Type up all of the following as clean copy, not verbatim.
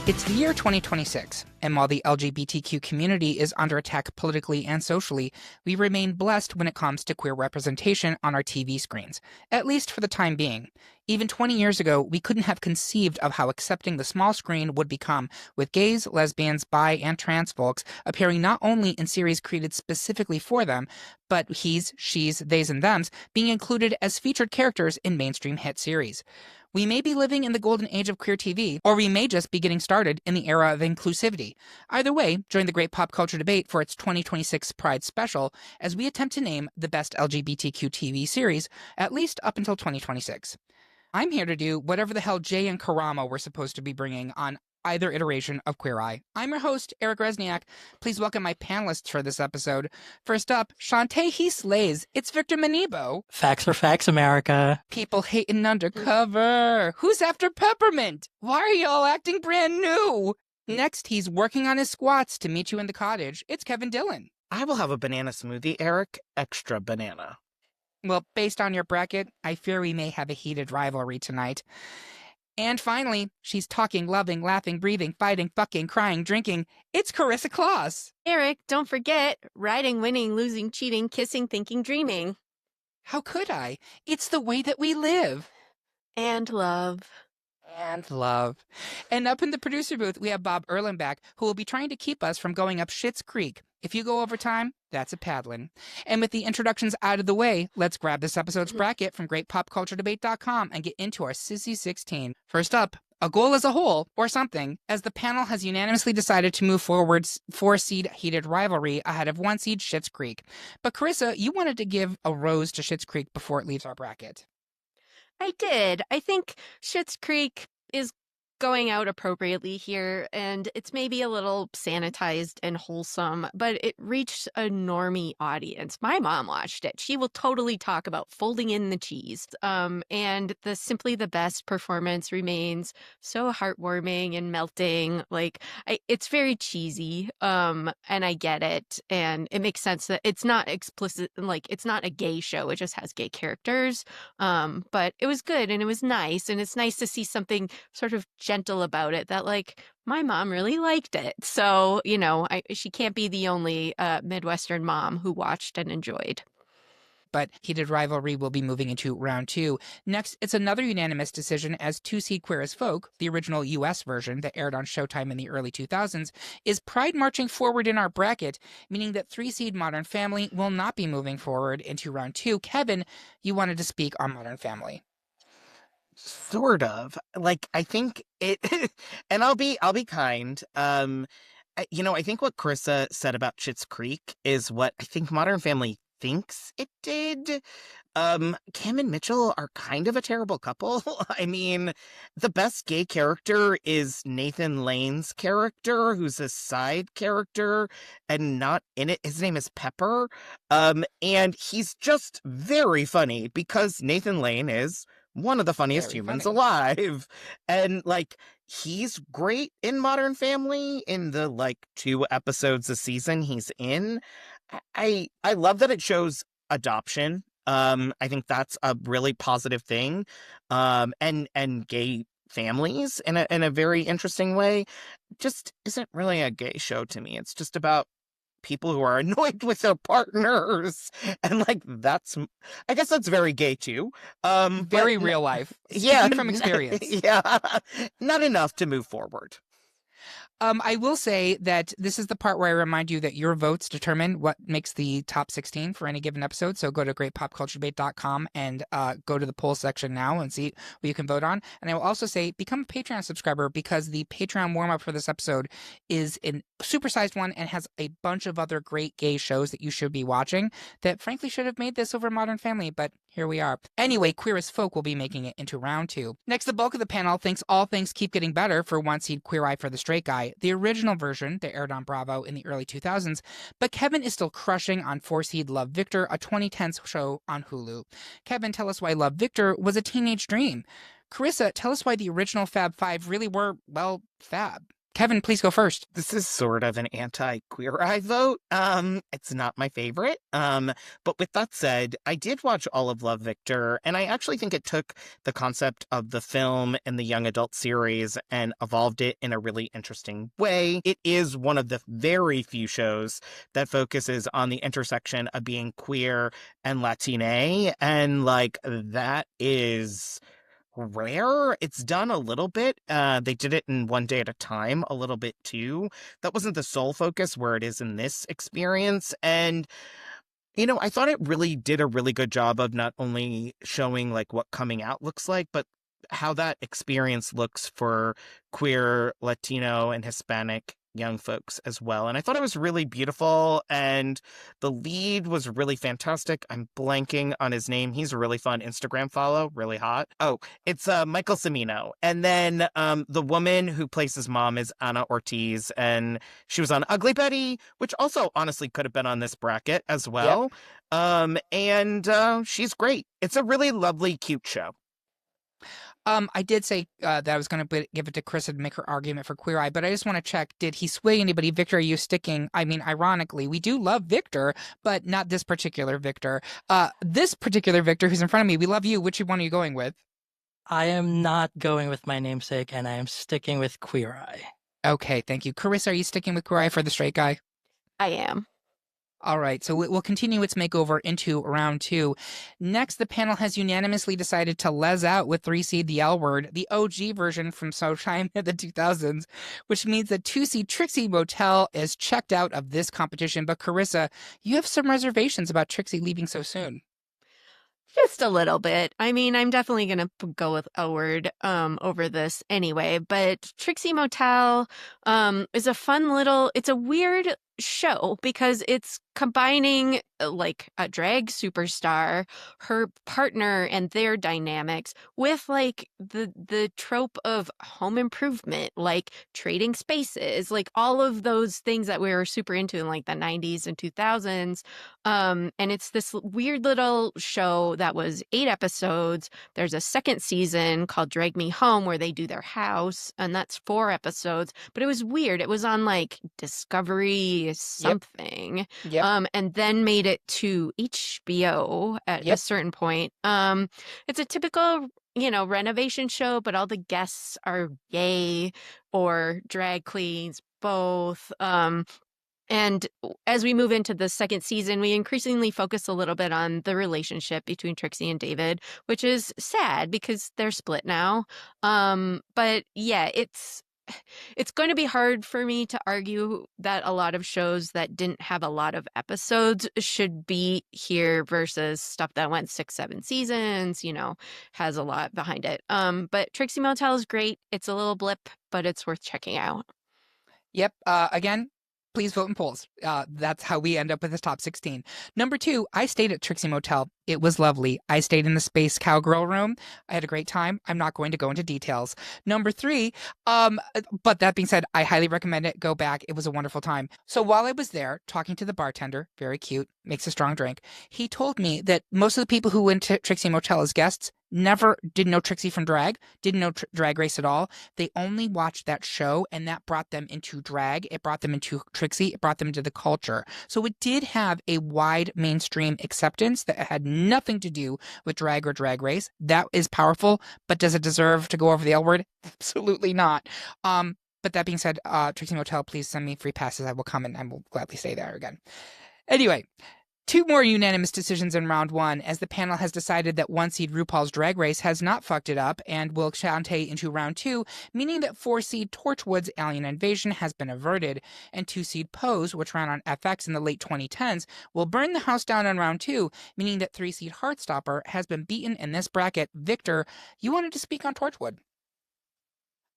It's the year 2026, and while the LGBTQ community is under attack politically and socially, we remain blessed when it comes to queer representation on our TV screens, at least for the time being. Even 20 years ago, we couldn't have conceived of how accepting the small screen would become, with gays, lesbians, bi, and trans folks appearing not only in series created specifically for them, but he's, she's, theys, and thems being included as featured characters in mainstream hit series. We may be living in the golden age of queer TV, or we may just be getting started in the era of inclusivity. Either way, join the great pop culture debate for its 2026 Pride special as we attempt to name the best LGBTQ TV series, at least up until 2026. I'm here to do whatever the hell Jay and Karama were supposed to be bringing on either iteration of Queer Eye. I'm your host, Eric Resniak. Please welcome my panelists for this episode. First up, Shantae He Slays. It's Victor Manibo. Facts are facts, America. People hating undercover. Who's after Peppermint? Why are y'all acting brand new? Next, he's working on his squats to meet you in the cottage. It's Kevin Dillon. I will have a banana smoothie, Eric. Extra banana. Well, based on your bracket, I fear we may have a heated rivalry tonight. And finally, she's talking, loving, laughing, breathing, fighting, fucking, crying, drinking. It's Carissa Claus. Eric, don't forget, riding, winning, losing, cheating, kissing, thinking, dreaming. How could I? It's the way that we live. And love. And love. And up in the producer booth, we have Bob Erlenbach, who will be trying to keep us from going up Schitt's Creek. If you go over time, that's a paddling. And with the introductions out of the way, let's grab this episode's bracket from greatpopculturedebate.com and get into our Sissy 16. First up, a goal as a whole, or something, as the panel has unanimously decided to move forward 4-seed heated rivalry ahead of 1-seed Schitt's Creek. But Carissa, you wanted to give a rose to Schitt's Creek before it leaves our bracket. I did. I think Schitt's Creek is going out appropriately here, and it's maybe a little sanitized and wholesome, but it reached a normie audience. My mom watched it. She will totally talk about folding in the cheese. And the Simply the Best performance remains so heartwarming and melting. It's very cheesy, and I get it, and it makes sense that it's not explicit, it's not a gay show. It just has gay characters. But it was good, and it was nice, and it's nice to see something sort of gentle about it that my mom really liked it. So, she can't be the only Midwestern mom who watched and enjoyed. But heated rivalry will be moving into round 2. Next, it's another unanimous decision as 2-seed Queer as Folk, the original U.S. version that aired on Showtime in the early 2000s, is Pride marching forward in our bracket, meaning that 3-seed Modern Family will not be moving forward into round 2. Kevin, you wanted to speak on Modern Family. Sort of. I think it, and I'll be kind. I think what Carissa said about Schitt's Creek is what I think Modern Family thinks it did. Cam and Mitchell are kind of a terrible couple. I mean, the best gay character is Nathan Lane's character, who's a side character and not in it. His name is Pepper. And he's just very funny because Nathan Lane is one of the funniest humans alive. And he's great in Modern Family in the 2 episodes a season he's in. I love that it shows adoption. I think that's a really positive thing. And gay families in a very interesting way. Just isn't really a gay show to me. It's just about people who are annoyed with their partners, and I guess that's very gay too. Very real life. Yeah, speaking from experience. Yeah, not enough to move forward. I will say that this is the part where I remind you that your votes determine what makes the top 16 for any given episode. So go to greatpopculturedebate.com and go to the poll section now and see what you can vote on. And I will also say become a Patreon subscriber because the Patreon warm-up for this episode is a supersized one and has a bunch of other great gay shows that you should be watching that frankly should have made this over Modern Family, but here we are. Anyway, Queer as Folk will be making it into round 2. Next, the bulk of the panel thinks all things keep getting better for 1-seed Queer Eye for the Straight Guy, the original version that aired on Bravo in the early 2000s, but Kevin is still crushing on 4-seed Love Victor, a 2010s show on Hulu. Kevin, tell us why Love Victor was a teenage dream. Carissa, tell us why the original Fab Five really were, well, fab. Kevin, please go first. This is sort of an anti-Queer Eye vote. It's not my favorite. But with that said, I did watch all of Love, Victor, and I actually think it took the concept of the film and the young adult series and evolved it in a really interesting way. It is one of the very few shows that focuses on the intersection of being queer and Latine, and like that is rare. It's done a little bit. They did it in One Day at a Time a little bit too. That wasn't the sole focus where it is in this experience. And, I thought it really did a really good job of not only showing like what coming out looks like, but how that experience looks for queer, Latino, and Hispanic young folks as well. And I thought it was really beautiful, and the lead was really fantastic. I'm blanking on his name. He's a really fun Instagram follow, really hot. Oh, it's Michael Cimino. And then the woman who plays his mom is Anna Ortiz, and she was on Ugly Betty, which also honestly could have been on this bracket as well. Yep. And she's great. It's a really lovely, cute show. I did say that I was going to give it to Chris and make her argument for Queer Eye, but I just want to check, did he sway anybody? Victor, are you sticking? I mean, ironically, we do love Victor, but not this particular Victor. This particular Victor who's in front of me, we love you. Which one are you going with? I am not going with my namesake, and I am sticking with Queer Eye. Okay, thank you. Carissa, are you sticking with Queer Eye for the straight guy? I am. All right, so we'll continue its makeover into round 2. Next, the panel has unanimously decided to les out with 3-seed The L Word, the OG version from sometime in the 2000s, which means that 2-seed Trixie Motel is checked out of this competition. But Carissa, you have some reservations about Trixie leaving so soon. Just a little bit. I mean, I'm definitely going to go with L Word over this anyway, but Trixie Motel is a fun little, it's a weird show because it's combining like a drag superstar, her partner and their dynamics with like the trope of home improvement, like trading spaces, like all of those things that we were super into in like the 90s and 2000s. And it's this weird little show that was 8 episodes. There's a second season called Drag Me Home where they do their house, and that's 4 episodes. But it was weird. It was on like Discovery something. Yep. And then made it to HBO at a certain point. It's a typical, renovation show, but all the guests are gay or drag queens, both. And as we move into the second season, we increasingly focus a little bit on the relationship between Trixie and David, which is sad because they're split now. But yeah, it's going to be hard for me to argue that a lot of shows that didn't have a lot of episodes should be here versus stuff that went 6-7 seasons, has a lot behind it. But Trixie Motel is great. It's a little blip, but it's worth checking out. Yep. Again, please vote in polls. That's how we end up with the top 16. Number 2, I stayed at Trixie Motel. It was lovely. I stayed in the Space Cowgirl room. I had a great time. I'm not going to go into details. Number 3, but that being said, I highly recommend it. Go back. It was a wonderful time. So while I was there talking to the bartender, very cute, makes a strong drink, he told me that most of the people who went to Trixie Motel as guests didn't know Trixie from drag, didn't know Drag Race at all. They only watched that show, and that brought them into drag. It brought them into Trixie. It brought them into the culture. So it did have a wide mainstream acceptance that had nothing to do with drag or Drag Race. That is powerful, but does it deserve to go over the L Word? Absolutely not. But that being said, Trixie Motel, please send me free passes. I will come and I will gladly stay there again. Anyway, 2 more unanimous decisions in round 1, as the panel has decided that 1-seed RuPaul's Drag Race has not fucked it up and will chante into round 2, meaning that 4-seed Torchwood's Alien Invasion has been averted, and 2-seed Pose, which ran on FX in the late 2010s, will burn the house down in round 2, meaning that 3-seed Heartstopper has been beaten in this bracket. Victor, you wanted to speak on Torchwood.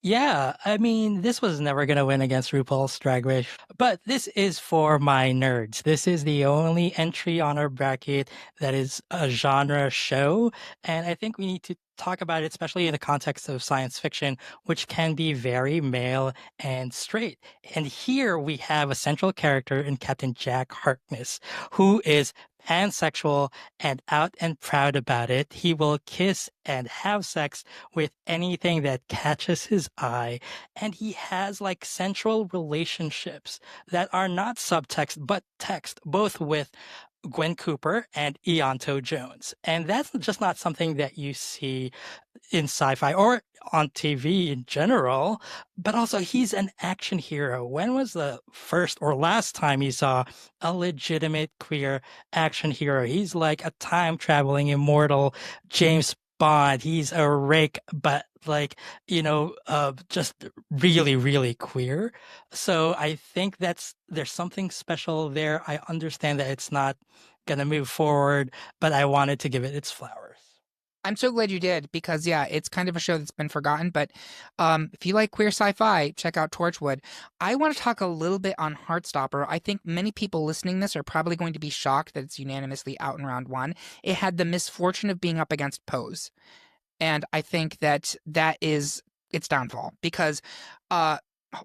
Yeah, I mean, this was never going to win against RuPaul's Drag Race, but this is for my nerds. This is the only entry on our bracket that is a genre show, and I think we need to talk about it, especially in the context of science fiction, which can be very male and straight. And here we have a central character in Captain Jack Harkness, who is pansexual and out and proud about it. He will kiss and have sex with anything that catches his eye. And he has like central relationships that are not subtext, but text, both with Gwen Cooper and Eonto Jones. And that's just not something that you see in sci-fi or on TV in general, but also he's an action hero. When was the first or last time you saw a legitimate queer action hero? He's like a time-traveling immortal James Bond. He's a rake, but like, just really, really queer. So I think there's something special there. I understand that it's not going to move forward, but I wanted to give it its flowers. I'm so glad you did because, yeah, it's kind of a show that's been forgotten. But if you like queer sci-fi, check out Torchwood. I want to talk a little bit on Heartstopper. I think many people listening to this are probably going to be shocked that it's unanimously out in round one. It had the misfortune of being up against Pose. And I think that is its downfall because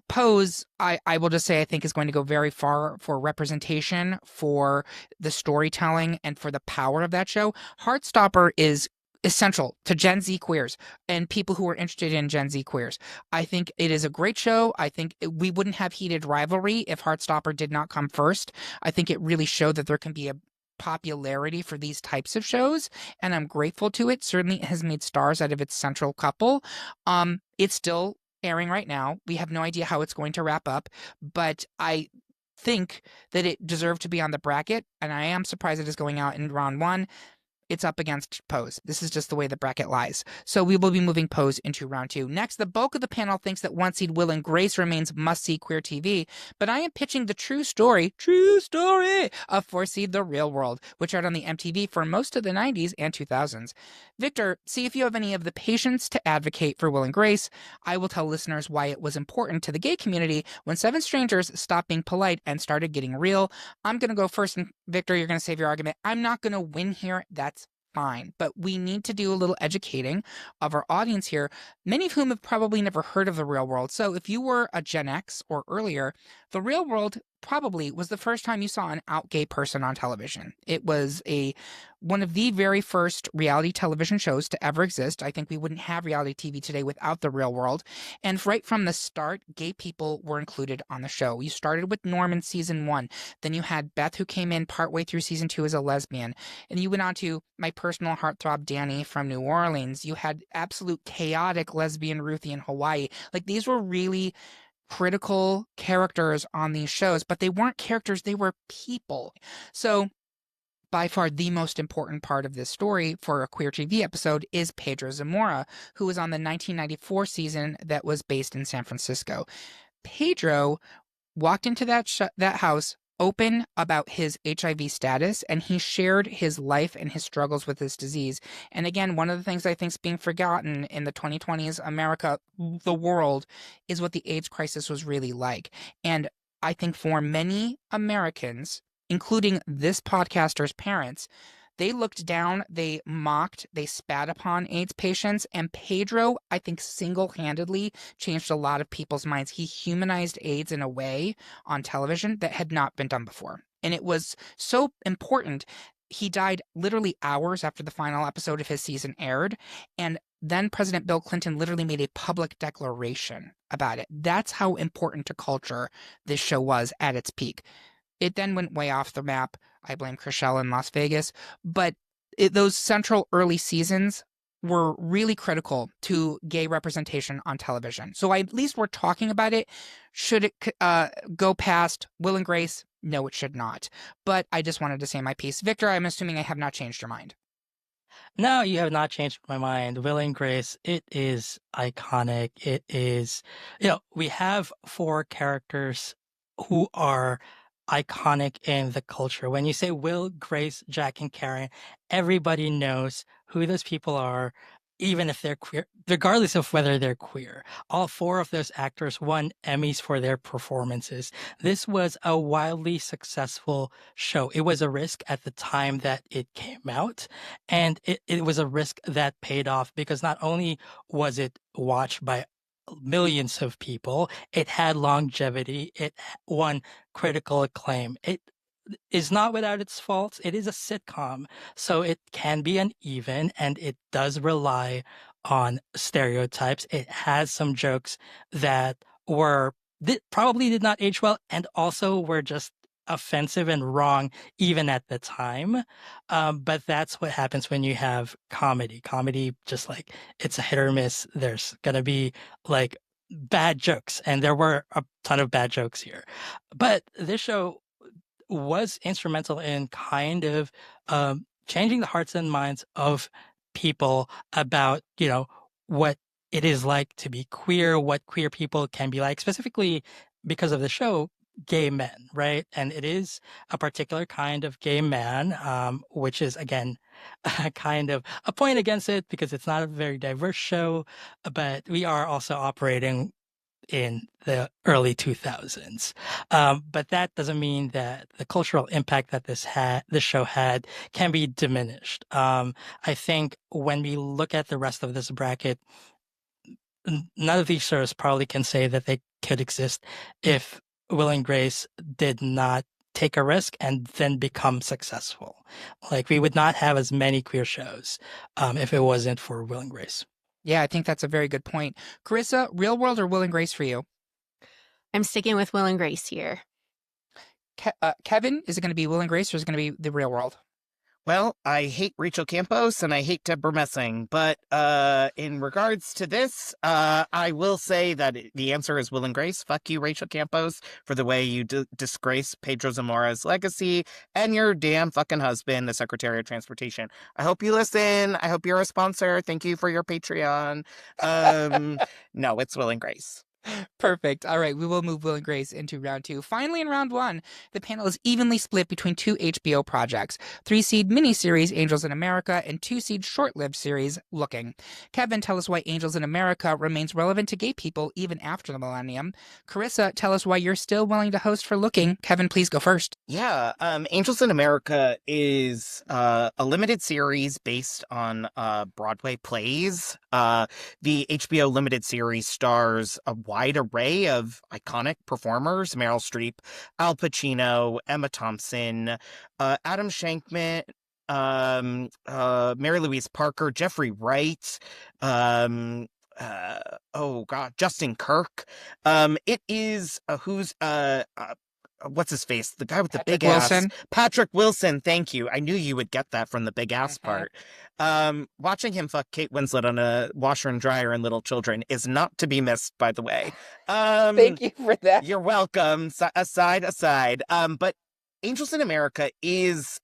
Pose, I will just say, I think is going to go very far for representation, for the storytelling, and for the power of that show. Heartstopper is essential to Gen Z queers and people who are interested in Gen Z queers. I think it is a great show. I think we wouldn't have heated Rivalry if Heartstopper did not come first. I think it really showed that there can be a popularity for these types of shows, and I'm grateful to it. Certainly it has made stars out of its central couple. It's still airing right now. We have no idea how it's going to wrap up, but I think that it deserved to be on the bracket, and I am surprised it is going out in round one. It's up against Pose. This is just the way the bracket lies. So we will be moving Pose into round two. Next, the bulk of the panel thinks that one seed Will and Grace remains must-see queer TV, but I am pitching the true story of four seed The Real World, which aired on the MTV for most of the 90s and 2000s. Victor, see if you have any of the patience to advocate for Will and Grace. I will tell listeners why it was important to the gay community when seven strangers stopped being polite and started getting real. I'm going to go first, and Victor, you're going to save your argument. I'm not going to win here. That's fine, but we need to do a little educating of our audience here, many of whom have probably never heard of The Real World. So if you were a Gen X or earlier, The Real World probably was the first time you saw an out gay person on television. It was one of the very first reality television shows to ever exist. I think we wouldn't have reality TV today without The Real World. And right from the start, gay people were included on the show. You started with Norm in season one. Then you had Beth, who came in partway through season two as a lesbian. And you went on to my personal heartthrob, Danny from New Orleans. You had absolute chaotic lesbian Ruthie in Hawaii. Like, these were really critical characters on these shows, but they weren't characters, they were people. So by far the most important part of this story for a queer TV episode is Pedro Zamora, who was on the 1994 season that was based in San Francisco. Pedro walked into that house open about his HIV status, and he shared his life and his struggles with this disease. And again, one of the things I think is being forgotten in the 2020s America, the world, is what the AIDS crisis was really like. And I think for many Americans, including this podcaster's parents, they looked down, they mocked, they spat upon AIDS patients, and Pedro, I think, single-handedly changed a lot of people's minds. He humanized AIDS in a way on television that had not been done before. And it was so important. He died literally hours after the final episode of his season aired, and then President Bill Clinton literally made a public declaration about it. That's how important to culture this show was at its peak. It then went way off the map. I blame Chriselle in Las Vegas. But those central early seasons were really critical to gay representation on television. So at least we're talking about it. Should it go past Will and Grace? No, it should not. But I just wanted to say my piece. Victor, I'm assuming I have not changed your mind. No, you have not changed my mind. Will and Grace, it is iconic. It is, we have four characters who are iconic in the culture. When you say Will, Grace, Jack, and Karen, everybody knows who those people are. even if they're queer, regardless of whether they're queer. All four of those actors won Emmys for their performances. This was a wildly successful show. It was a risk at the time that it came out, and it was a risk that paid off because not only was it watched by millions of people, it had longevity, it won critical acclaim. It is not without its faults. It is a sitcom, so it can be uneven and it does rely on stereotypes. It has some jokes that probably did not age well and also were just offensive and wrong even at the time. But that's what happens when you have comedy. Comedy, just like it's a hit or miss. There's gonna be like bad jokes, and there were a ton of bad jokes here. But this show was instrumental in kind of changing the hearts and minds of people about, what it is like to be queer, what queer people can be like, specifically because of the show, gay men, right? And it is a particular kind of gay man, which is, again, kind of a point against it because it's not a very diverse show, but we are also operating in the early 2000s. But that doesn't mean that the cultural impact that this show had can be diminished. I think when we look at the rest of this bracket, none of these shows probably can say that they could exist if Will and Grace did not take a risk and then become successful. Like, we would not have as many queer shows if it wasn't for Will and Grace. Yeah, I think that's a very good point. Carissa, Real World or Will and Grace for you? I'm sticking with Will and Grace here. Kevin, is it going to be Will and Grace or is it going to be The Real World? Well, I hate Rachel Campos and I hate Deborah Messing, but in regards to this, I will say that the answer is Will and Grace. Fuck you, Rachel Campos, for the way you disgrace Pedro Zamora's legacy and your damn fucking husband, the Secretary of Transportation. I hope you listen. I hope you're a sponsor. Thank you for your Patreon. No, it's Will and Grace. Perfect. All right, we will move Will and Grace into round 2. Finally, in round 1, the panel is evenly split between 2 HBO projects, 3-seed miniseries Angels in America and 2-seed short-lived series Looking. Kevin, tell us why Angels in America remains relevant to gay people even after the millennium. Carissa, tell us why you're still willing to host for Looking. Kevin, please go first. Yeah, Angels in America is a limited series based on Broadway plays. The HBO limited series stars a wide array of iconic performers: Meryl Streep, Al Pacino, Emma Thompson, Adam Shankman, Mary Louise Parker, Jeffrey Wright, Justin Kirk. It is what's his face? The guy with the big ass. Patrick Wilson. Thank you. I knew you would get that from the big ass part. Watching him fuck Kate Winslet on a washer and dryer and Little Children is not to be missed, by the way. Thank you for that. You're welcome. Aside. But Angels in America is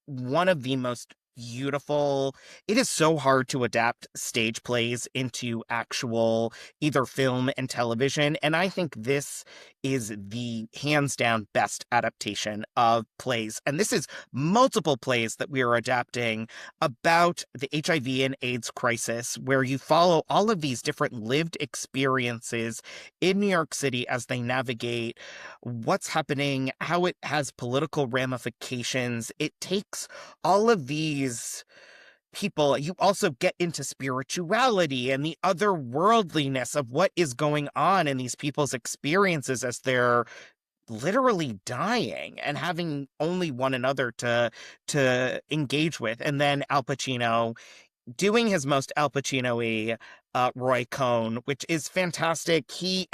one of the most beautiful. It is so hard to adapt stage plays into actual either film and television, and I think this is the hands down best adaptation of plays. And this is multiple plays that we are adapting about the HIV and AIDS crisis, where you follow all of these different lived experiences in New York City as they navigate what's happening, how it has political ramifications. It takes all of these people. You also get into spirituality and the otherworldliness of what is going on in these people's experiences as they're literally dying and having only one another to engage with. And then Al Pacino doing his most Al Pacino-y Roy Cohn, which is fantastic.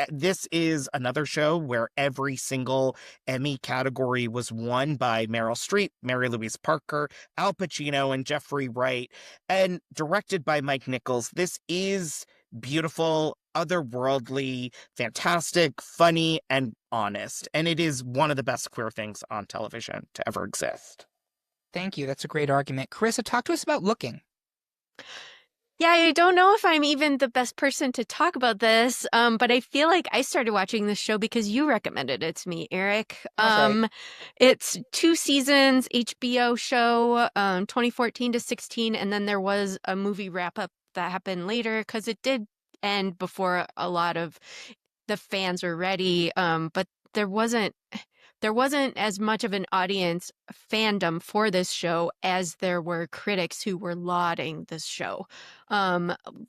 This is another show where every single Emmy category was won by Meryl Streep, Mary Louise Parker, Al Pacino, and Jeffrey Wright, and directed by Mike Nichols. This is beautiful, otherworldly, fantastic, funny, and honest. And it is one of the best queer things on television to ever exist. Thank you. That's a great argument. Carissa, talk to us about Looking. Yeah, I don't know if I'm even the best person to talk about this, but I feel like I started watching this show because you recommended it to me, Eric. Right. It's 2 seasons, HBO show, 2014 to 16, and then there was a movie wrap-up that happened later, because it did end before a lot of the fans were ready. But there wasn't as much of an audience fandom for this show as there were critics who were lauding this show.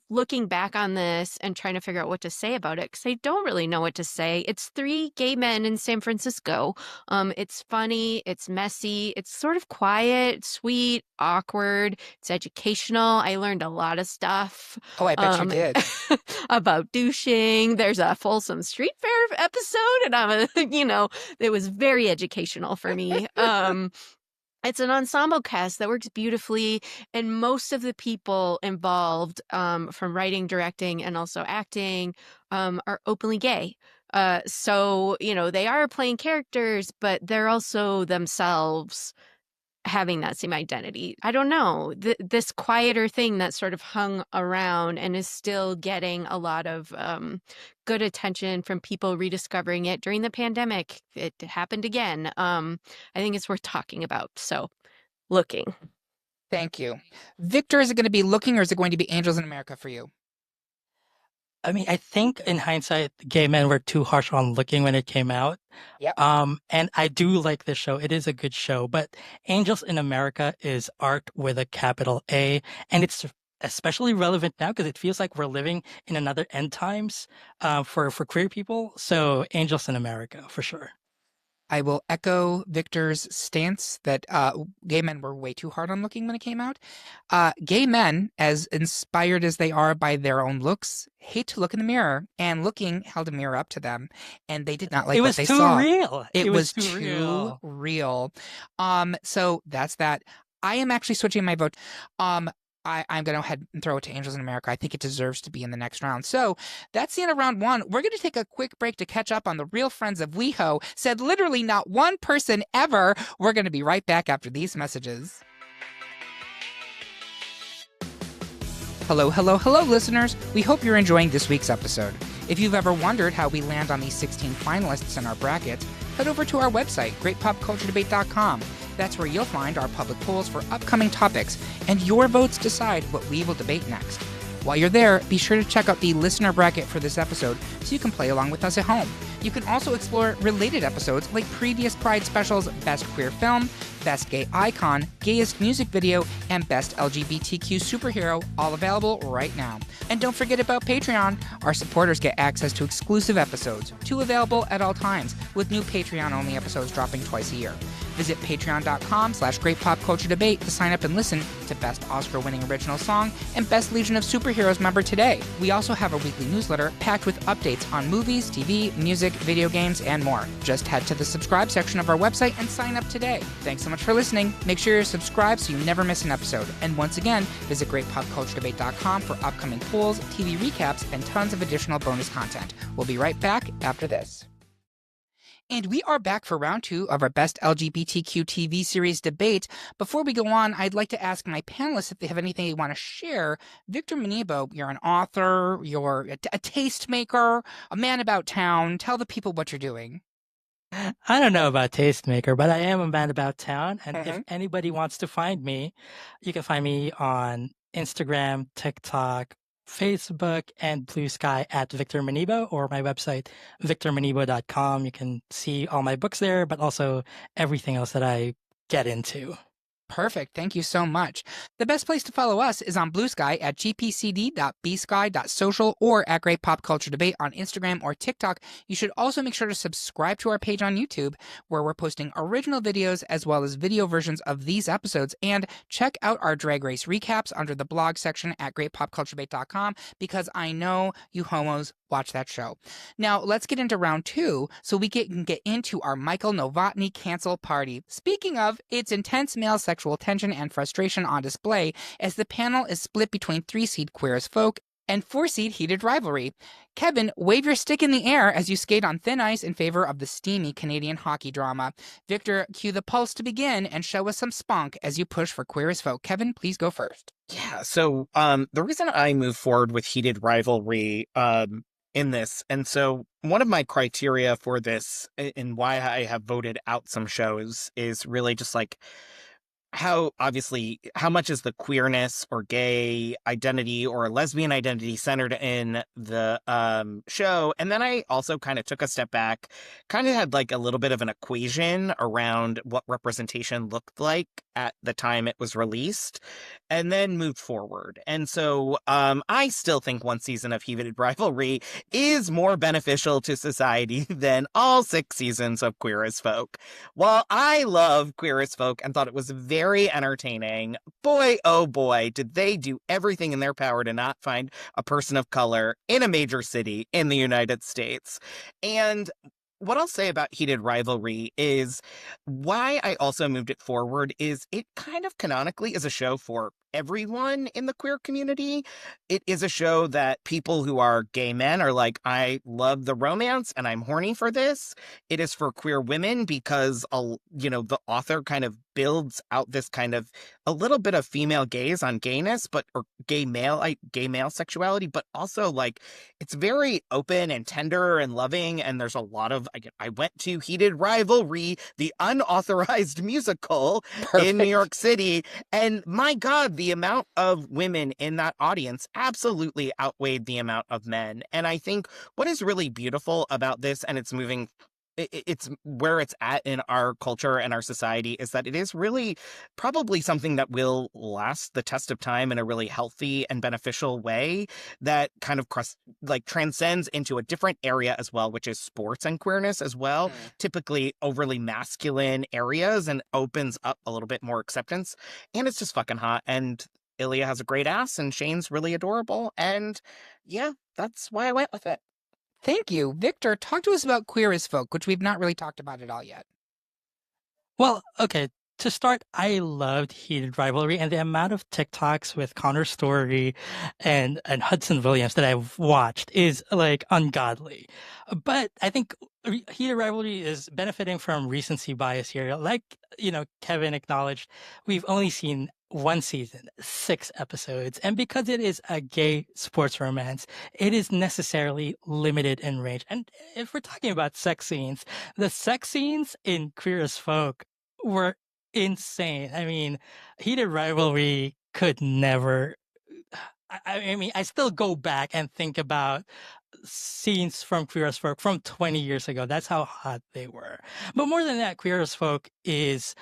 Looking back on this and trying to figure out what to say about it, because I don't really know what to say. It's three gay men in San Francisco. It's funny, it's messy, it's sort of quiet, sweet, awkward, it's educational. I learned a lot of stuff. Oh, I bet you did. About douching. There's a Folsom Street Fair episode, and it was very educational for me. It's an ensemble cast that works beautifully, and most of the people involved, from writing, directing, and also acting, are openly gay. So, they are playing characters, but they're also themselves having that same identity. I don't know, this quieter thing that sort of hung around and is still getting a lot of good attention from people rediscovering it during the pandemic. It happened again. I think it's worth talking about. So, Looking. Thank you. Victor, is it going to be Looking or is it going to be Angels in America for you? I mean, I think in hindsight, gay men were too harsh on Looking when it came out. Yep. And I do like this show. It is a good show, but Angels in America is art with a capital A, and it's especially relevant now because it feels like we're living in another end times for queer people. So Angels in America for sure. I will echo Victor's stance that gay men were way too hard on Looking when it came out. Gay men, as inspired as they are by their own looks, hate to look in the mirror, and Looking held a mirror up to them, and they did not like what they saw. It was too real. So that's that. I am actually switching my vote. I'm going to go ahead and throw it to Angels in America. I think it deserves to be in the next round. So that's the end of round one. We're going to take a quick break to catch up on the real friends of WeHo. Said literally not one person ever. We're going to be right back after these messages. Hello, hello, hello, listeners. We hope you're enjoying this week's episode. If you've ever wondered how we land on these 16 finalists in our brackets, head over to our website, greatpopculturedebate.com. That's where you'll find our public polls for upcoming topics, and your votes decide what we will debate next. While you're there, be sure to check out the listener bracket for this episode so you can play along with us at home. You can also explore related episodes like previous Pride specials, Best Queer Film, Best Gay Icon, Gayest Music Video, and Best LGBTQ Superhero, all available right now. And don't forget about Patreon. Our supporters get access to exclusive episodes, 2 available at all times, with new Patreon-only episodes dropping twice a year. Visit patreon.com/greatpopculturedebate to sign up and listen to Best Oscar-winning Original Song and Best Legion of Superheroes member today. We also have a weekly newsletter packed with updates on movies, TV, music, video games, and more. Just head to the subscribe section of our website and sign up today. Thanks so much for listening. Make sure you're subscribed so you never miss an episode. And once again, visit greatpopculturedebate.com for upcoming polls, TV recaps, and tons of additional bonus content. We'll be right back after this. And we are back for round 2 of our Best LGBTQ TV Series debate. Before we go on, I'd like to ask my panelists if they have anything they want to share. Victor Manibo, you're an author, you're a tastemaker, a man about town. Tell the people what you're doing. I don't know about tastemaker, but I am a man about town. And if anybody wants to find me, you can find me on Instagram, TikTok, Facebook, and Blue Sky at Victor Manibo, or my website, victormanibo.com. You can see all my books there, but also everything else that I get into. Perfect. Thank you so much. The best place to follow us is on Blue Sky at gpcd.bsky.social or at Great Pop Culture Debate on Instagram or TikTok. You should also make sure to subscribe to our page on YouTube, where we're posting original videos as well as video versions of these episodes. And check out our Drag Race recaps under the blog section at greatpopculturedebate.com, because I know you homos watch that show. Now, let's get into round 2 so we can get into our Michael Novotny cancel party. Speaking of, it's intense male sexual tension and frustration on display as the panel is split between 3-seed Queer as Folk and 4-seed Heated Rivalry. Kevin, wave your stick in the air as you skate on thin ice in favor of the steamy Canadian hockey drama. Victor, cue the pulse to begin and show us some spunk as you push for Queer as Folk. Kevin, please go first. Yeah, so the reason I move forward with Heated Rivalry in this, and so one of my criteria for this and why I have voted out some shows is really just like, how obviously how much is the queerness or gay identity or lesbian identity centered in the show. And then I also kind of took a step back, kind of had like a little bit of an equation around what representation looked like at the time it was released, and then moved forward. And so I still think one season of Heated Rivalry is more beneficial to society than all 6 seasons of Queer as Folk. While I love Queer as Folk and thought it was very entertaining, boy, oh boy, did they do everything in their power to not find a person of color in a major city in the United States. And what I'll say about Heated Rivalry is why I also moved it forward is it kind of canonically is a show for everyone in the queer community. It is a show that people who are gay men are like, I love the romance and I'm horny for this. It is for queer women because, the author kind of builds out this kind of a little bit of female gaze on gayness, or gay male sexuality, but also like it's very open and tender and loving. And there's a lot of, I went to Heated Rivalry, the unauthorized musical in New York City. And my God, the amount of women in that audience absolutely outweighed the amount of men. And I think what is really beautiful about this, and it's where it's at in our culture and our society, is that it is really probably something that will last the test of time in a really healthy and beneficial way that kind of transcends into a different area as well, which is sports and queerness as well, typically overly masculine areas, and opens up a little bit more acceptance. And it's just fucking hot. And Ilya has a great ass and Shane's really adorable. And yeah, that's why I went with it. Thank you. Victor, talk to us about Queer as Folk, which we've not really talked about at all yet. Well, okay. To start, I loved Heated Rivalry, and the amount of TikToks with Connor Story and Hudson Williams that I've watched is like ungodly. But I think Heated Rivalry is benefiting from recency bias here. Like, Kevin acknowledged, we've only seen one season, 6 episodes. And because it is a gay sports romance, it is necessarily limited in range. And if we're talking about sex scenes, the sex scenes in Queer as Folk were insane. I mean, Heated Rivalry could never. I mean, I still go back and think about scenes from Queer as Folk from 20 years ago. That's how hot they were. But more than that, Queer as Folk is,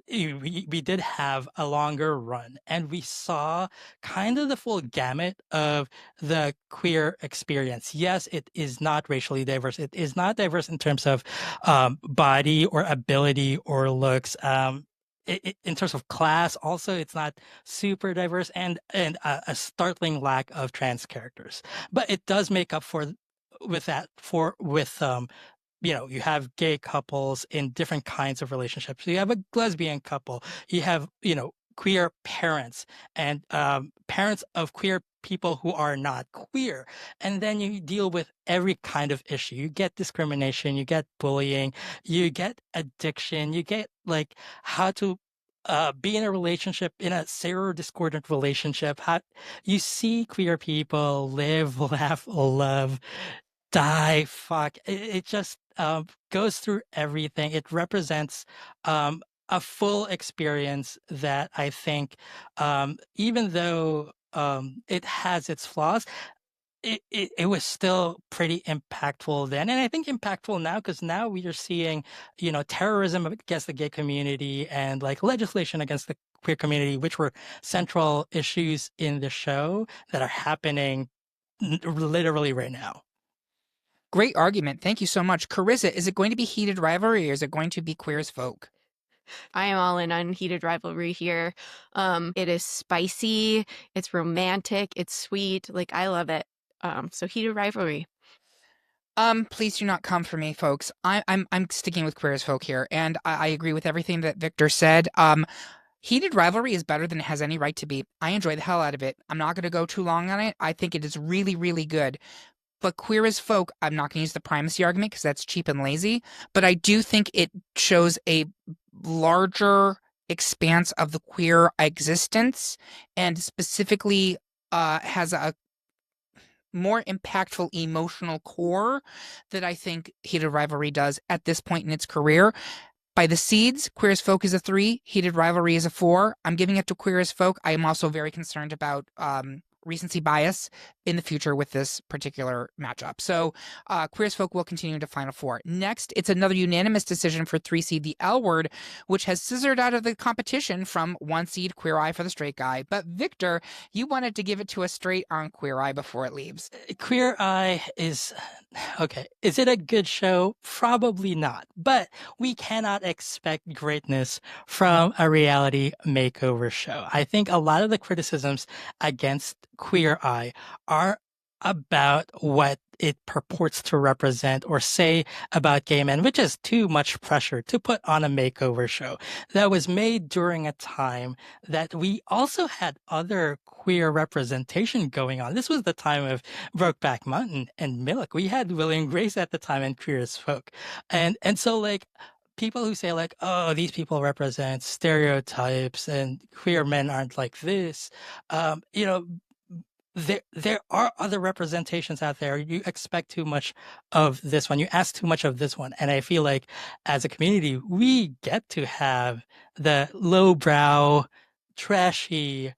we did have a longer run, and we saw kind of the full gamut of the queer experience. Yes, it is not racially diverse. It is not diverse in terms of body or ability or looks. In terms of class, also, it's not super diverse, and a startling lack of trans characters. But it does make up with that you have gay couples in different kinds of relationships. You have a lesbian couple. You have queer parents and parents of queer people who are not queer. And then you deal with every kind of issue. You get discrimination, you get bullying, you get addiction, you get like how to be in a relationship, in a discordant relationship. How you see queer people live, laugh, love, die, fuck. It just goes through everything. It represents a full experience that I think, even though it has its flaws, it was still pretty impactful then, and I think impactful now, because now we are seeing terrorism against the gay community and like legislation against the queer community, which were central issues in the show that are happening literally right now. Great argument. Thank you so much. Carissa, is it going to be Heated Rivalry or is it going to be Queer as Folk? I am all in on Heated Rivalry here. It is spicy, it's romantic, it's sweet. Like, I love it. So Heated Rivalry. Please do not come for me, folks. I'm sticking with Queer as Folk here, and I agree with everything that Victor said. Heated Rivalry is better than it has any right to be. I enjoy the hell out of it. I'm not going to go too long on it. I think it is really, really good. But Queer as Folk, I'm not going to use the primacy argument because that's cheap and lazy, but I do think it shows a larger expanse of the queer existence, and specifically has a more impactful emotional core that I think Heated Rivalry does at this point in its career. By the Seeds, Queer as Folk is a 3. Heated Rivalry is a 4. I'm giving it to Queer as Folk. I am also very concerned about recency bias in the future with this particular matchup. So Queer as Folk will continue to Final Four. Next, it's another unanimous decision for 3 seed The L Word, which has scissored out of the competition from 1 seed Queer Eye for the Straight Guy. But Victor, you wanted to give it to a straight on Queer Eye before it leaves. Queer Eye is okay. Is it a good show? Probably not. But we cannot expect greatness from a reality makeover show. I think a lot of the criticisms against Queer Eye are about what it purports to represent or say about gay men, which is too much pressure to put on a makeover show that was made during a time that we also had other queer representation going on. This was the time of Brokeback Mountain and Milk. We had William Grace at the time and Queer as Folk. And so like people who say like, oh, these people represent stereotypes and queer men aren't like this, you know, there are other representations out there. You expect too much of this one. You ask too much of this one. And I feel like as a community, we get to have the lowbrow, trashy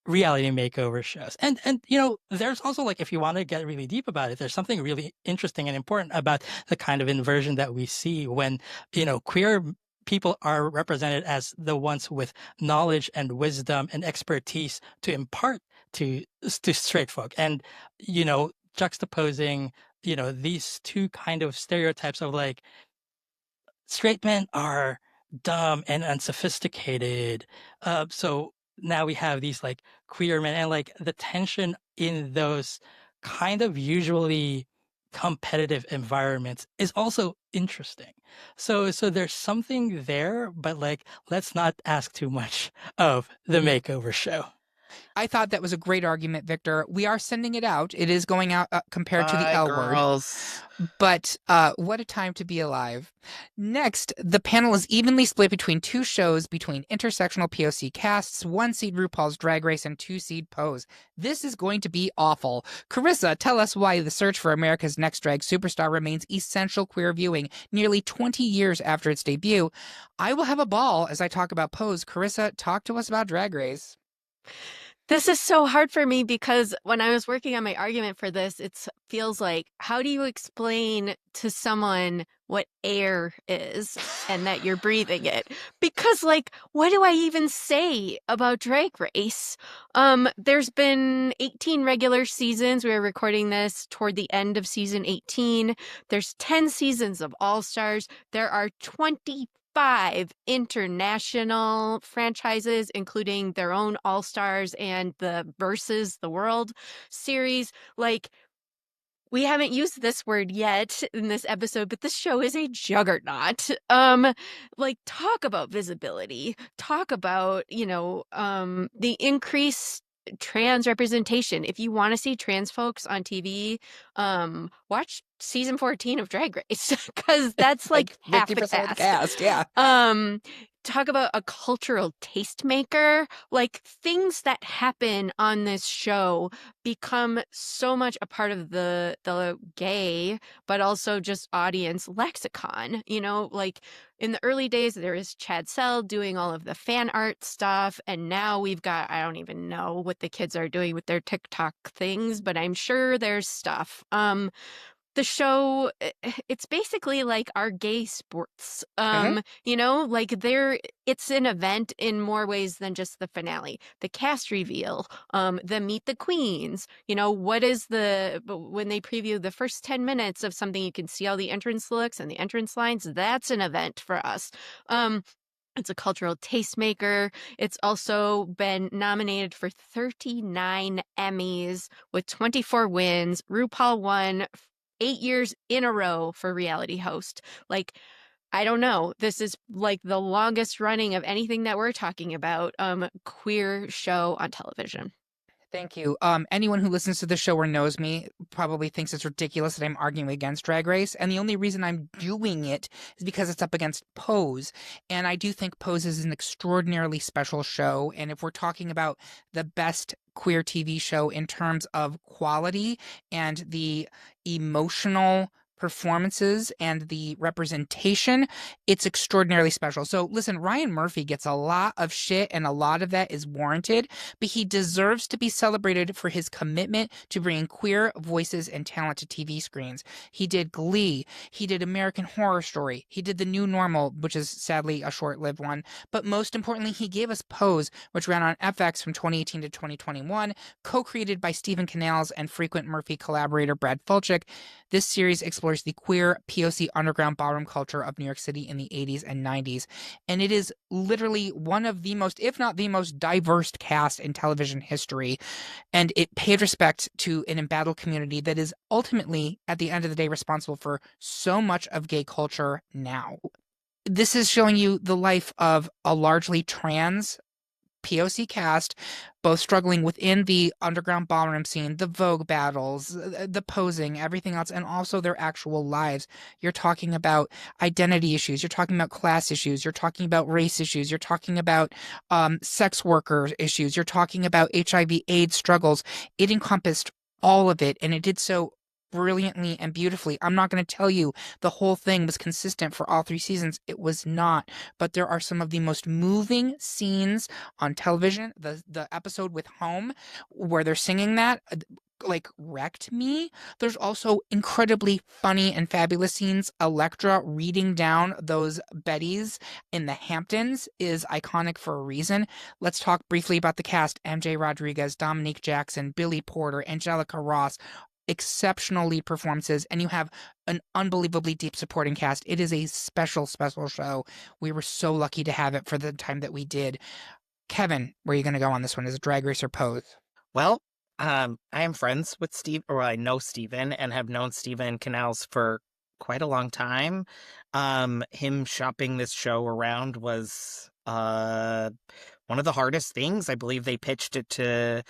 reality makeover shows. And you know, there's also like, if you want to get really deep about it, there's something really interesting and important about the kind of inversion that we see when, you know, queer people are represented as the ones with knowledge and wisdom and expertise to impart to straight folk, and you know, juxtaposing, you know, these two kind of stereotypes of like straight men are dumb and unsophisticated. So now we have these like queer men, and like the tension in those kind of usually competitive environments is also interesting. So there's something there, but like, let's not ask too much of the makeover show. I thought that was a great argument, Victor. We are sending it out. It is going out compared to the L Word. But what a time to be alive. Next, the panel is evenly split between 2 shows between intersectional POC casts, 1 seed RuPaul's Drag Race and 2 seed Pose. This is going to be awful. Carissa, tell us why the search for America's Next Drag Superstar remains essential queer viewing nearly 20 years after its debut. I will have a ball as I talk about Pose. Carissa, talk to us about Drag Race. This is so hard for me because when I was working on my argument for this, it feels like, how do you explain to someone what air is and that you're breathing it? Because like, what do I even say about Drag Race? There's been 18 regular seasons. We are recording this toward the end of season 18. There's 10 seasons of All Stars. There are 25 international franchises, including their own All Stars and the Versus the World series. Like, we haven't used this word yet in this episode, but this show is a juggernaut. Like, talk about visibility, talk about, you know, the increased trans representation. If you want to see trans folks on TV, watch season 14 of Drag Race, because that's like half the cast. Of the cast, yeah. Talk about a cultural tastemaker. Like, things that happen on this show become so much a part of the gay, but also just audience lexicon. You know, like in the early days, there was Chad Sell doing all of the fan art stuff. And now we've got, I don't even know what the kids are doing with their TikTok things, but I'm sure there's stuff. The show, it's basically like our gay sports. You know, like it's an event in more ways than just the finale. The cast reveal, the Meet the Queens, you know, when they preview the first 10 minutes of something, you can see all the entrance looks and the entrance lines. That's an event for us. It's a cultural tastemaker. It's also been nominated for 39 Emmys with 24 wins. RuPaul won 8 years in a row for reality host. Like, I don't know. This is like the longest running of anything that we're talking about, queer show on television. Thank you. Anyone who listens to the show or knows me probably thinks it's ridiculous that I'm arguing against Drag Race. And the only reason I'm doing it is because it's up against Pose. And I do think Pose is an extraordinarily special show. And if we're talking about the best queer TV show in terms of quality and the emotional performances and the representation, it's extraordinarily special. So listen, Ryan Murphy gets a lot of shit, and a lot of that is warranted, but he deserves to be celebrated for his commitment to bringing queer voices and talent to TV screens. He did Glee, he did American Horror Story, he did The New Normal, which is sadly a short-lived one, but most importantly, he gave us Pose, which ran on FX from 2018 to 2021, co-created by Stephen Canals and frequent Murphy collaborator Brad Fulchik. This series explores the queer POC underground ballroom culture of New York City in the 80s and 90s, and it is literally one of the most, if not the most diverse cast in television history, and it paid respect to an embattled community that is ultimately, at the end of the day, responsible for so much of gay culture now. This is showing you the life of a largely trans POC cast, both struggling within the underground ballroom scene, the Vogue battles, the posing, everything else, and also their actual lives. You're talking about identity issues. You're talking about class issues. You're talking about race issues. You're talking about sex worker issues. You're talking about HIV/AIDS struggles. It encompassed all of it, and it did so brilliantly and beautifully. I'm not going to tell you the whole thing was consistent for all 3 seasons. It was not, but there are some of the most moving scenes on television. The episode with Home, where they're singing that, like, wrecked me. There's also incredibly funny and fabulous scenes. Elektra reading down those Bettys in the Hamptons is iconic for a reason. Let's talk briefly about the cast. MJ Rodriguez, Dominique Jackson, Billy Porter, Angelica Ross. Exceptional lead performances, and you have an unbelievably deep supporting cast. It is a special, special show. We were so lucky to have it for the time that we did. Kevin, where are you going to go on this one? Is it Drag Race or Pose? Well, I am friends with Steve, or I know Steven, and have known Steven Canals for quite a long time. Him shopping this show around was one of the hardest things. I believe they pitched it to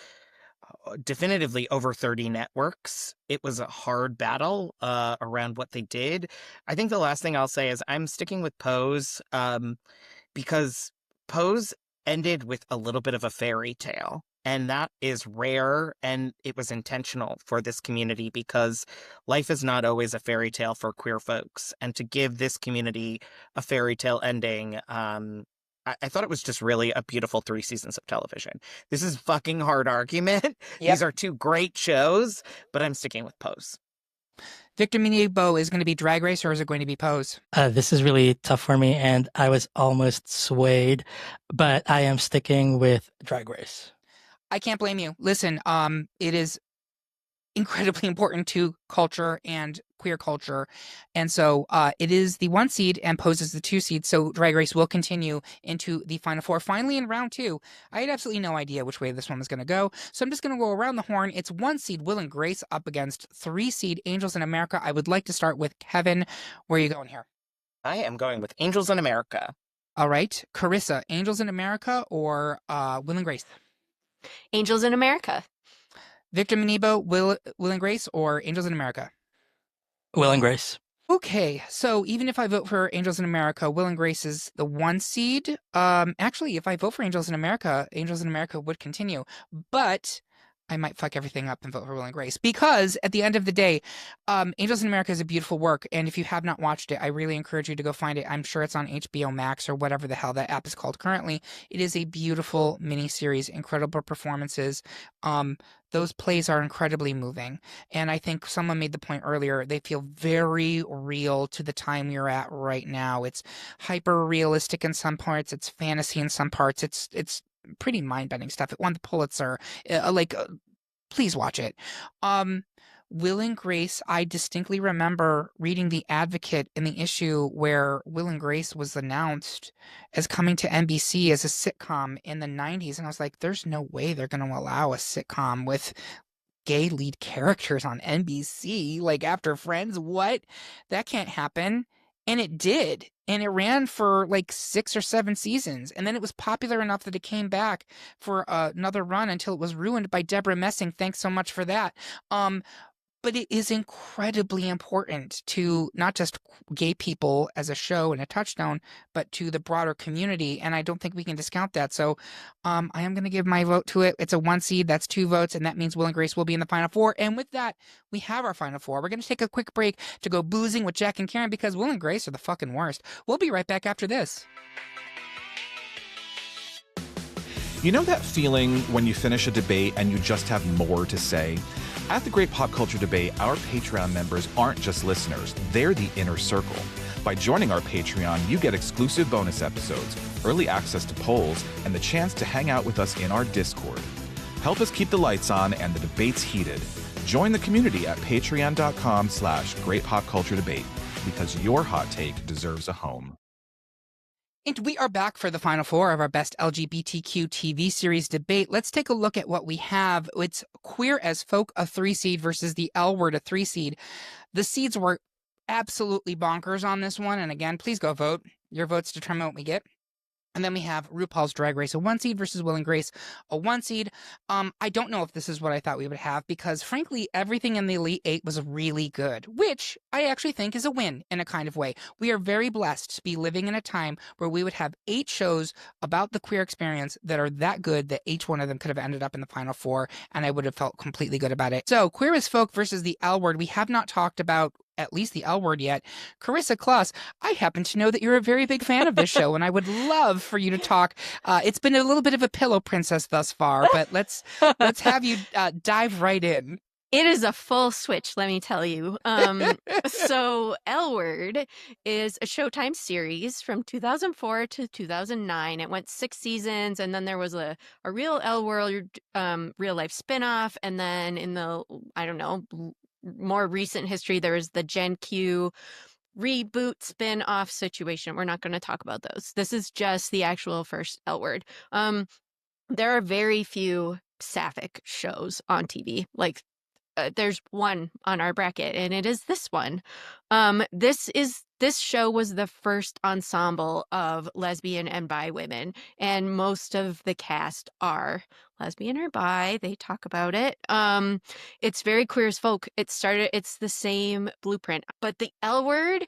definitively over 30 networks. It was a hard battle around what they did. I think the last thing I'll say is I'm sticking with Pose because Pose ended with a little bit of a fairy tale. And that is rare, and it was intentional for this community because life is not always a fairy tale for queer folks. And to give this community a fairy tale ending, I thought it was just really a beautiful 3 seasons of television. This is fucking hard argument. Yep. These are 2 great shows, but I'm sticking with Pose. Victor Minigbo, is going to be Drag Race or is it going to be Pose? This is really tough for me, and I was almost swayed, but I am sticking with Drag Race. I can't blame you. Listen, it is incredibly important to culture and queer culture, and so it is the 1 seed and Pose is the 2 seed, so Drag Race will continue into the final 4. Finally, in round 2, I had absolutely no idea which way this one was going to go, so I'm just going to go around the horn. It's 1 seed Will and Grace up against 3 seed Angels in America. I would like to start with Kevin. Where are you going here? I am going with Angels in America. All right, Carissa, Angels in America or Will and Grace? Angels in America. Victor Minigbo, Will and Grace or Angels in America? Will and Grace. Okay, so even if I vote for Angels in America, Will and Grace is the 1 seed. Actually, if I vote for Angels in America would continue. But I might fuck everything up and vote for Will and Grace because at the end of the day, Angels in America is a beautiful work, and if you have not watched it, I really encourage you to go find it. I'm sure it's on HBO Max or whatever the hell that app is called currently. It is a beautiful miniseries, incredible performances. Those plays are incredibly moving, and I think someone made the point earlier, they feel very real to the time you're at right now. It's hyper realistic in some parts, it's fantasy in some parts, it's pretty mind-bending stuff. It won the Pulitzer. Please watch it. Will and Grace, I distinctly remember reading The Advocate in the issue where Will and Grace was announced as coming to NBC as a sitcom in the 90s, and I was like, there's no way they're going to allow a sitcom with gay lead characters on NBC, like after Friends. What? That can't happen. And it did. And it ran for like 6 or 7 seasons. And then it was popular enough that it came back for another run until it was ruined by Deborah Messing. Thanks so much for that. but it is incredibly important to not just gay people as a show and a touchstone, but to the broader community. And I don't think we can discount that. So I am going to give my vote to it. It's a 1 seed. That's 2 votes. And that means Will and Grace will be in the final 4. And with that, we have our final 4. We're going to take a quick break to go boozing with Jack and Karen because Will and Grace are the fucking worst. We'll be right back after this. You know that feeling when you finish a debate and you just have more to say? At the Great Pop Culture Debate, our Patreon members aren't just listeners, they're the inner circle. By joining our Patreon, you get exclusive bonus episodes, early access to polls, and the chance to hang out with us in our Discord. Help us keep the lights on and the debates heated. Join the community at patreon.com/greatpopculturedebate because your hot take deserves a home. And we are back for the final 4 of our best LGBTQ TV series debate. Let's take a look at what we have. It's Queer as Folk, a 3 seed, versus The L Word, a 3 seed. The seeds were absolutely bonkers on this one. And again, please go vote. Your votes determine what we get. And then we have RuPaul's Drag Race, a 1 seed, versus Will and Grace, a 1 seed. I don't know if this is what I thought we would have because, frankly, everything in the Elite 8 was really good, which I actually think is a win in a kind of way. We are very blessed to be living in a time where we would have 8 shows about the queer experience that are that good that each one of them could have ended up in the final 4, and I would have felt completely good about it. So, Queer as Folk versus The L Word. We have not talked about at least The L Word yet. Carissa Kloss, I happen to know that you're a very big fan of this show, and I would love for you to talk. It's been a little bit of a pillow princess thus far, but let's have you dive right in. It is a full switch, let me tell you. So L Word is a Showtime series from 2004 to 2009. It went 6 seasons, and then there was a real L Word real life spinoff, and then in the, I don't know, more recent history, there was the Gen Q reboot spin-off situation. We're not going to talk about those. This is just the actual first L Word. There are very few sapphic shows on TV. Like there's one on our bracket, and it is this one. This show was the first ensemble of lesbian and bi women, and most of the cast are lesbian or bi. They talk about it. It's very queer as folk. It's the same blueprint, but the L Word,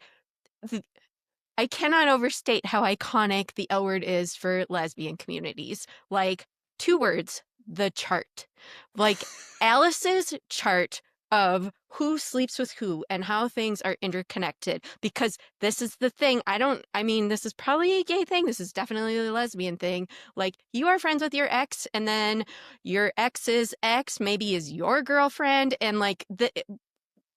I cannot overstate how iconic the L Word is for lesbian communities. Like 2 words, the chart. Like Alice's chart of who sleeps with who and how things are interconnected, because this is the thing. This is probably a gay thing. This is definitely a lesbian thing. Like, you are friends with your ex, and then your ex's ex maybe is your girlfriend, and like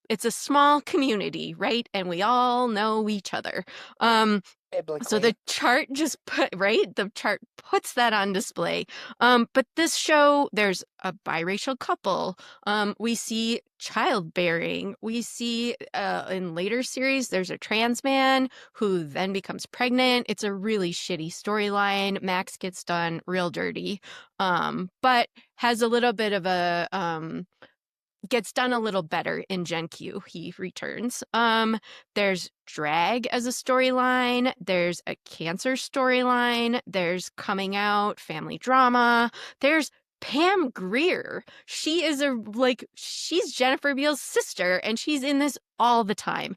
it's a small community, right? And we all know each other. So the chart the chart puts that on display. But this show, there's a biracial couple. We see childbearing. We see in later series, there's a trans man who then becomes pregnant. It's a really shitty storyline. Max gets done real dirty, but has a little bit of a gets done a little better in Gen Q. He returns. There's drag as a storyline. There's a cancer storyline. There's coming out, family drama. There's Pam Grier. She is she's Jennifer Beals' sister, and she's in this all the time.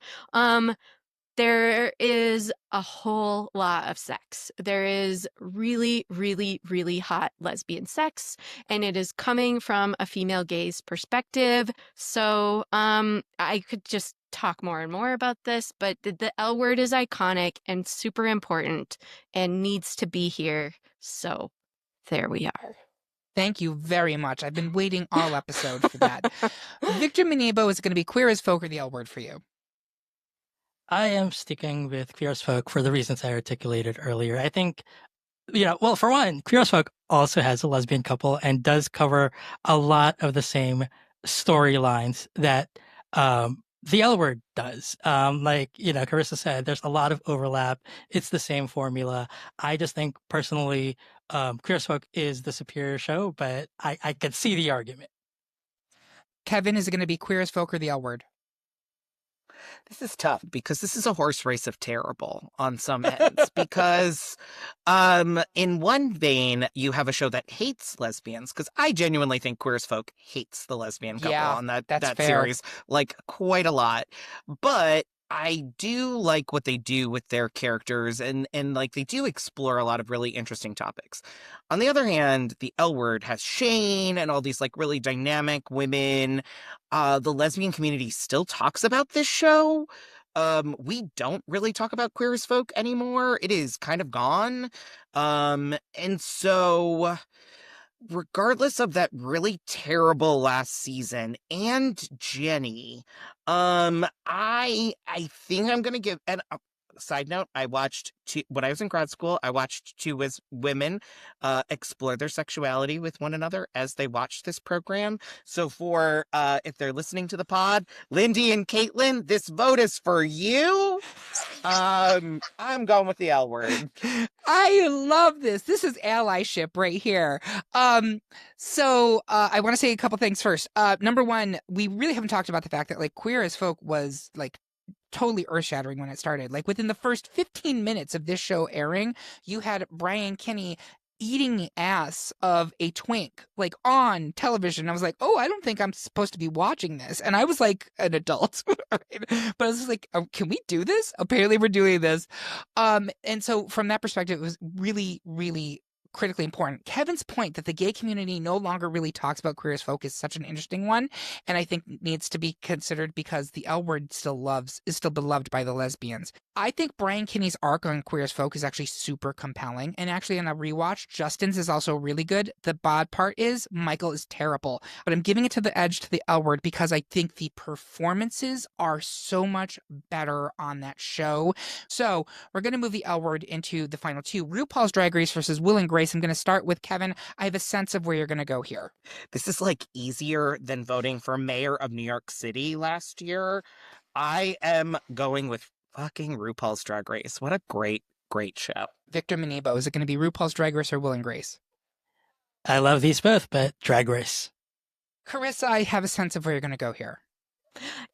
There is a whole lot of sex. There is really, really, really hot lesbian sex, and it is coming from a female gaze perspective. So I could just talk more and more about this, but the L Word is iconic and super important and needs to be here. So there we are. Thank you very much. I've been waiting all episode for that. Victor Manebo, is going to be Queer as Folk or the L Word for you? I am sticking with Queer as Folk for the reasons I articulated earlier. I think, well, for one, Queer as Folk also has a lesbian couple and does cover a lot of the same storylines that the L Word does. Carissa said, there's a lot of overlap. It's the same formula. I just think personally, Queer as Folk is the superior show, but I could see the argument. Kevin, is it going to be Queer as Folk or the L Word? This is tough because this is a horse race of terrible on some ends. Because in one vein, you have a show that hates lesbians, because I genuinely think Queer as Folk hates the lesbian couple Yeah, on that that's fair. series, like, quite a lot. But I do like what they do with their characters, and like, they do explore a lot of really interesting topics. On the other hand, the L Word has Shane and all these, like, really dynamic women. The lesbian community still talks about this show. We don't really talk about Queer as Folk anymore. It is kind of gone. And so, regardless of that really terrible last season and Jenny, I think I'm gonna give. And side note, I watched when I was in grad school. I watched two as women explore their sexuality with one another as they watched this program. So for if they're listening to the pod, Lindy and Caitlin, this vote is for you. I'm going with the L Word. I love this. This is allyship right here. So I want to say a couple things first. Number one, we really haven't talked about the fact that, like, Queer as Folk was, like, totally earth-shattering when it started. Like, within the first 15 minutes of this show airing, you had Brian Kinney eating the ass of a twink, like, on television. I was like, oh, I don't think I'm supposed to be watching this. And I was like an adult, right? But I was just like, oh, can we do this? Apparently we're doing this. And so from that perspective, it was really, really critically important. Kevin's point that the gay community no longer really talks about Queer as Folk is such an interesting one, and I think needs to be considered because the L Word is still beloved by the lesbians. I think Brian Kinney's arc on Queer as Folk is actually super compelling, and actually on a rewatch, Justin's is also really good. The bad part is Michael is terrible, but I'm giving it to the edge to the L Word because I think the performances are so much better on that show. So we're going to move the L Word into the final two. RuPaul's Drag Race versus Will and Grace. I'm going to start with Kevin. I have a sense of where you're going to go here. This is, like, easier than voting for mayor of New York City last year. I am going with fucking RuPaul's Drag Race. What a great, great show. Victor Manibo, is it going to be RuPaul's Drag Race or Will and Grace? I love these both, but Drag Race. Carissa, I have a sense of where you're going to go here.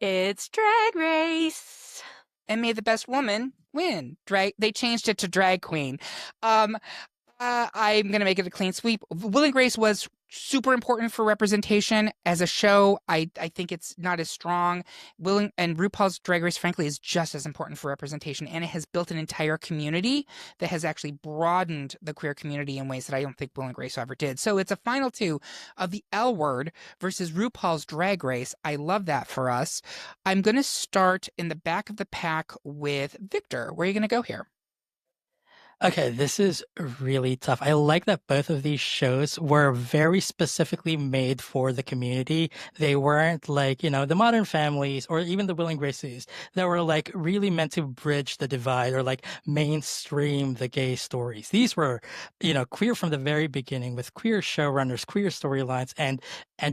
It's Drag Race. And may the best woman win. They changed it to drag queen. I'm going to make it a clean sweep. Will and Grace was super important for representation as a show. I think it's not as strong. And RuPaul's Drag Race, frankly, is just as important for representation, and it has built an entire community that has actually broadened the queer community in ways that I don't think Will and Grace ever did. So it's a final two of the L Word versus RuPaul's Drag Race. I love that for us. I'm going to start in the back of the pack with Victor. Where are you going to go here? Okay, this is really tough. I like that both of these shows were very specifically made for the community. They weren't like, the Modern Families or even the Will and Graces that were like really meant to bridge the divide or like mainstream the gay stories. These were, queer from the very beginning with queer showrunners, queer storylines, and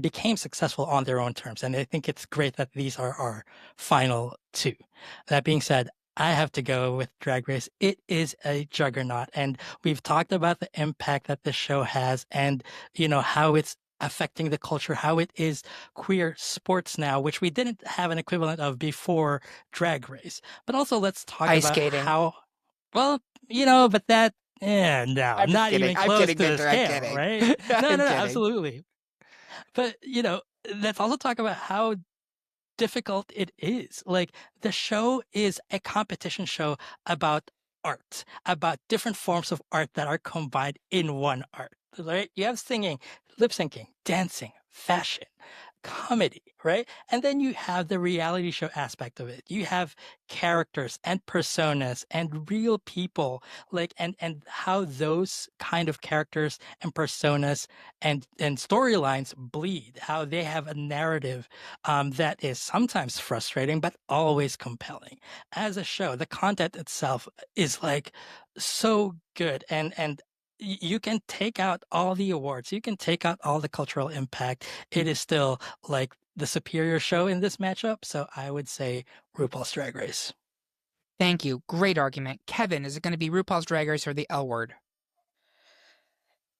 became successful on their own terms. And I think it's great that these are our final two. That being said, I have to go with Drag Race. It is a juggernaut, and we've talked about the impact that this show has and, how it's affecting the culture, how it is queer sports now, which we didn't have an equivalent of before Drag Race. But also let's talk Ice about skating. how, but that, no, not even close to the scale, right? No, absolutely. But, let's also talk about how difficult it is. Like, the show is a competition show about art, about different forms of art that are combined in one art, right? You have singing, lip syncing, dancing, fashion, comedy, right? And then you have the reality show aspect of it. You have characters and personas and real people, like, and how those kind of characters and personas and storylines bleed, how they have a narrative that is sometimes frustrating, but always compelling. As a show, the content itself is like so good, and you can take out all the awards, you can take out all the cultural impact. It is still like the superior show in this matchup. So I would say RuPaul's Drag Race. Thank you. Great argument. Kevin, is it going to be RuPaul's Drag Race or the L Word?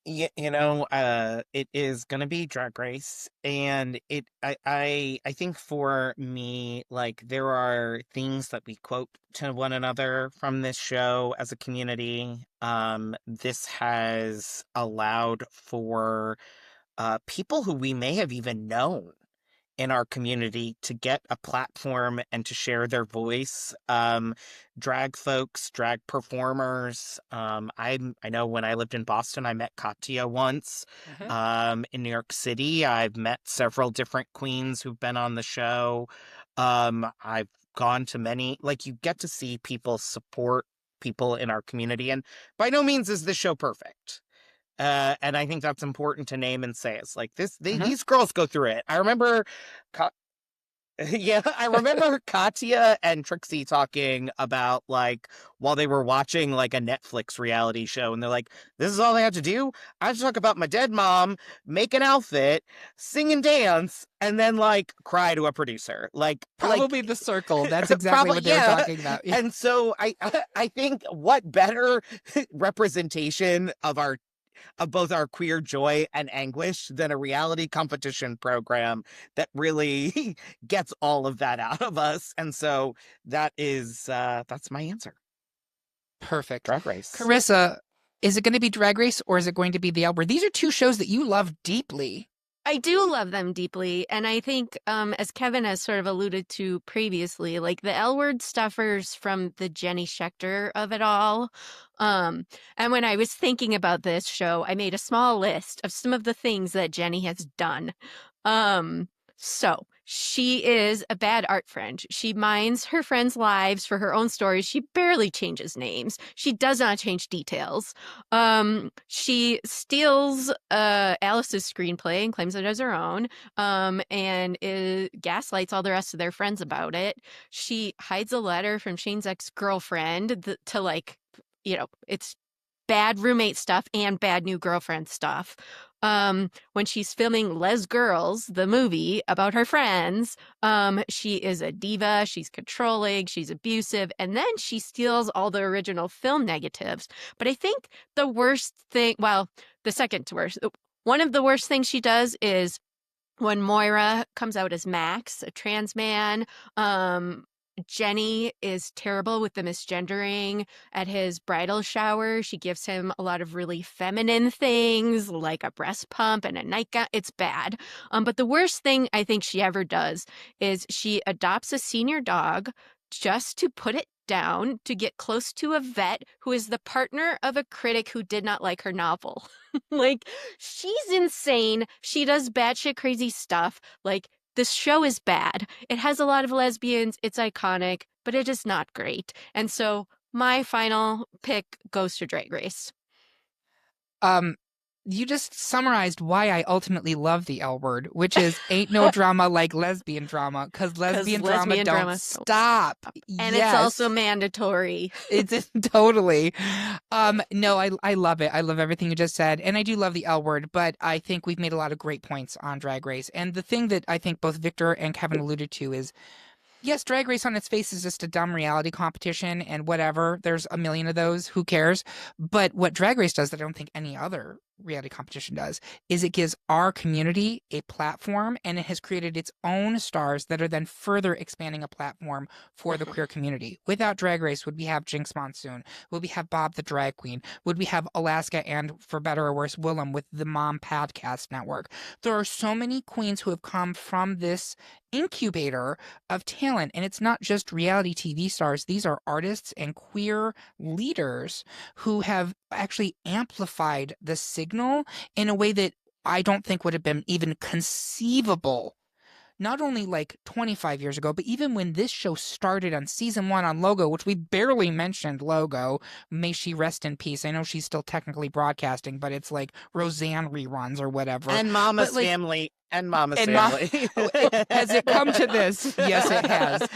It is gonna be Drag Race, and I think for me, like, there are things that we quote to one another from this show as a community. This has allowed for people who we may have even known in our community to get a platform and to share their voice. Drag folks, drag performers. I know when I lived in Boston, I met Katya once. In New York City, I've met several different queens who've been on the show. I've gone to many, like, you get to see people support people in our community, and by no means is this show perfect. And I think that's important to name and say. It's like these girls go through it. I remember, Ka- yeah, I remember Katya and Trixie talking about, like, while they were watching like a Netflix reality show, and they're like, "This is all they have to do. I have to talk about my dead mom, make an outfit, sing and dance, and then like cry to a producer." Probably The Circle. That's exactly what they were talking about. Yeah. And so I think what better representation of both our queer joy and anguish than a reality competition program that really gets all of that out of us. And so that's my answer. Perfect. Drag Race. Carissa, is it going to be Drag Race or is it going to be The L Word? These are two shows that you love deeply. I do love them deeply. And I think, as Kevin has sort of alluded to previously, like the L Word suffers from the Jenny Schechter of it all. And when I was thinking about this show, I made a small list of some of the things that Jenny has done. So she is a bad art friend. She minds her friends' lives for her own stories. She barely changes names. She does not change details. She steals Alice's screenplay and claims it as her own, and gaslights all the rest of their friends about it. She hides a letter from Shane's ex-girlfriend to, like, it's bad roommate stuff and bad new girlfriend stuff. When she's filming Les Girls, the movie about her friends, she is a diva, she's controlling, she's abusive, and then she steals all the original film negatives. But I think the worst thing, well, the second worst, one of the worst things she does is when Moira comes out as Max, a trans man. Jenny is terrible with the misgendering. At his bridal shower, she gives him a lot of really feminine things, like a breast pump and a nightgown. It's bad. But the worst thing I think she ever does is she adopts a senior dog just to put it down to get close to a vet who is the partner of a critic who did not like her novel. Like, she's insane. She does batshit crazy stuff. Like, this show is bad. It has a lot of lesbians. It's iconic, but it is not great. And so my final pick goes to Drag Race. You just summarized why I ultimately love The L Word, which is ain't no drama like lesbian drama, because lesbian drama don't stop. And it's also mandatory. It's totally. No, I love it. I love everything you just said. And I do love The L Word, but I think we've made a lot of great points on Drag Race. And the thing that I think both Victor and Kevin alluded to is, yes, Drag Race on its face is just a dumb reality competition and whatever. There's a million of those. Who cares? But what Drag Race does that I don't think any other reality competition does is it gives our community a platform, and it has created its own stars that are then further expanding a platform for the queer community. Without Drag Race, would we have Jinx Monsoon? Would we have Bob the Drag Queen? Would we have Alaska and, for better or worse, Willem with the Mom Podcast Network? There are so many queens who have come from this incubator of talent, and it's not just reality TV stars. These are artists and queer leaders who have actually amplified the signal in a way that I don't think would have been even conceivable, not only like 25 years ago, but even when this show started on season 1 on Logo, which we barely mentioned. Logo, may she rest in peace. I know she's still technically broadcasting, but it's like Roseanne reruns or whatever. And Mama's Family. And Mama's Family. Has it come to this? Yes, it has.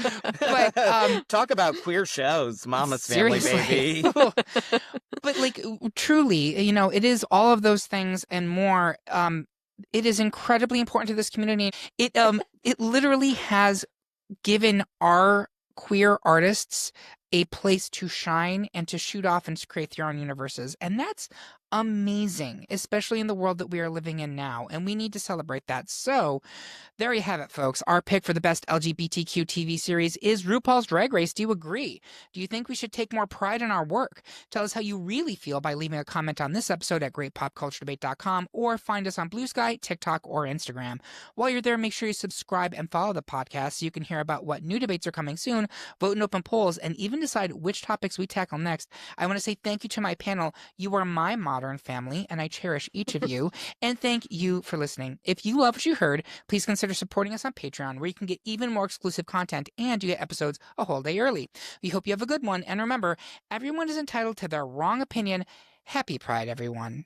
But talk about queer shows, Mama's Family, baby. But like, truly, it is all of those things and more. It is incredibly important to this community. It literally has given our queer artists a place to shine and to shoot off and to create their own universes. And that's amazing, especially in the world that we are living in now, and we need to celebrate that. So, there you have it, folks. Our pick for the best LGBTQ TV series is RuPaul's Drag Race. Do you agree? Do you think we should take more pride in our work? Tell us how you really feel by leaving a comment on this episode at greatpopculturedebate.com or find us on Blue Sky, TikTok, or Instagram. While you're there, make sure you subscribe and follow the podcast so you can hear about what new debates are coming soon, vote in open polls, and even decide which topics we tackle next. I want to say thank you to my panel. You are my modern family, and I cherish each of you. And thank you for listening. If you love what you heard, please consider supporting us on Patreon, where you can get even more exclusive content and you get episodes a whole day early. We hope you have a good one, and remember, everyone is entitled to their wrong opinion. Happy Pride, everyone.